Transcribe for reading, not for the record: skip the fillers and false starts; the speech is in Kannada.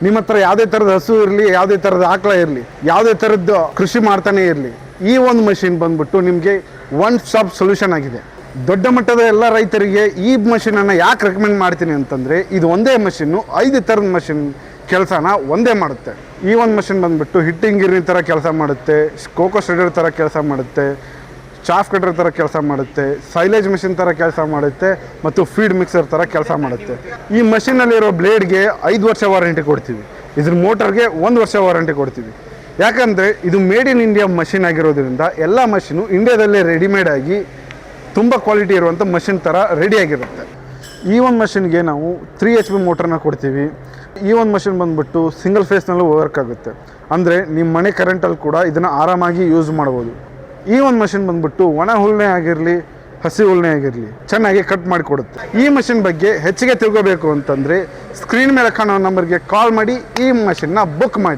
ನಿಮ್ಮ ಹತ್ರ ಯಾವುದೇ ಥರದ ಹಸು ಇರಲಿ, ಯಾವುದೇ ಥರದ ಆಕಳ ಇರಲಿ, ಯಾವುದೇ ಥರದ್ದು ಕೃಷಿ ಮಾಡ್ತಾನೆ ಇರಲಿ, ಈ ಒಂದು ಮಷಿನ್ ಬಂದ್ಬಿಟ್ಟು ನಿಮಗೆ ಒನ್ ಸ್ಟಾಪ್ ಸೊಲ್ಯೂಷನ್ ಆಗಿದೆ. ದೊಡ್ಡ ಮಟ್ಟದ ಎಲ್ಲ ರೈತರಿಗೆ ಈ ಮಷಿನನ್ನು ಯಾಕೆ ರೆಕಮೆಂಡ್ ಮಾಡ್ತೀನಿ ಅಂತಂದರೆ, ಇದು ಒಂದೇ ಮಷಿನ್ನು 5 ಥರದ ಮಷಿನ್ ಕೆಲಸನ ಒಂದೇ ಮಾಡುತ್ತೆ. ಈ ಒಂದು ಮಷಿನ್ ಬಂದುಬಿಟ್ಟು ಹಿಟ್ಟಿಂಗ್ ಗಿರ್ನಿ ಥರ ಕೆಲಸ ಮಾಡುತ್ತೆ, ಕೋಕೋ ಸ್ಟ್ರೆಡರ್ ಥರ ಕೆಲಸ ಮಾಡುತ್ತೆ, ಚಾಫ್ ಕಟರ್ ಥರ ಕೆಲಸ ಮಾಡುತ್ತೆ, ಸೈಲೇಜ್ ಮಿಷಿನ್ ಥರ ಕೆಲಸ ಮಾಡುತ್ತೆ ಮತ್ತು ಫೀಡ್ ಮಿಕ್ಸರ್ ಥರ ಕೆಲಸ ಮಾಡುತ್ತೆ. ಈ ಮಷಿನಲ್ಲಿರೋ ಬ್ಲೇಡ್ಗೆ 5 ವರ್ಷ ವಾರಂಟಿ ಕೊಡ್ತೀವಿ, ಇದ್ರ ಮೋಟರ್ಗೆ 1 ವರ್ಷ ವಾರಂಟಿ ಕೊಡ್ತೀವಿ. ಯಾಕಂದರೆ ಇದು ಮೇಡ್ ಇನ್ ಇಂಡಿಯಾ ಮಷಿನ್ ಆಗಿರೋದ್ರಿಂದ ಎಲ್ಲ ಮಷಿನು ಇಂಡಿಯಾದಲ್ಲೇ ರೆಡಿಮೇಡ್ ಆಗಿ ತುಂಬ ಕ್ವಾಲಿಟಿ ಇರುವಂಥ ಮಷಿನ್ ಥರ ರೆಡಿಯಾಗಿರುತ್ತೆ. ಈ ಒಂದು ಮಷಿನ್ಗೆ ನಾವು 3 HP ಮೋಟ್ರನ್ನ ಕೊಡ್ತೀವಿ. ಈ ಒಂದು ಮಷಿನ್ ಬಂದುಬಿಟ್ಟು ಸಿಂಗಲ್ ಫೇಸ್ನಲ್ಲೂ ವರ್ಕ್ ಆಗುತ್ತೆ, ಅಂದರೆ ನಿಮ್ಮ ಮನೆ ಕರೆಂಟಲ್ಲಿ ಕೂಡ ಇದನ್ನು ಆರಾಮಾಗಿ ಯೂಸ್ ಮಾಡ್ಬೋದು. ಈ ಒಂದು ಮಷಿನ್ ಬಂದುಬಿಟ್ಟು ಒಣ ಹುಲ್ಲೇ ಆಗಿರಲಿ, ಹಸಿ ಹುಲ್ಲೇ ಆಗಿರಲಿ ಚೆನ್ನಾಗಿ ಕಟ್ ಮಾಡಿಕೊಡುತ್ತೆ. ಈ ಮಷಿನ್ ಬಗ್ಗೆ ಹೆಚ್ಚಿಗೆ ತಿಳ್ಕೋಬೇಕು ಅಂತಂದರೆ ಸ್ಕ್ರೀನ್ ಮೇಲೆ ಕಾಣೋ ನಂಬರ್ಗೆ ಕಾಲ್ ಮಾಡಿ ಈ ಮಷಿನ್ನ ಬುಕ್ ಮಾಡಿ.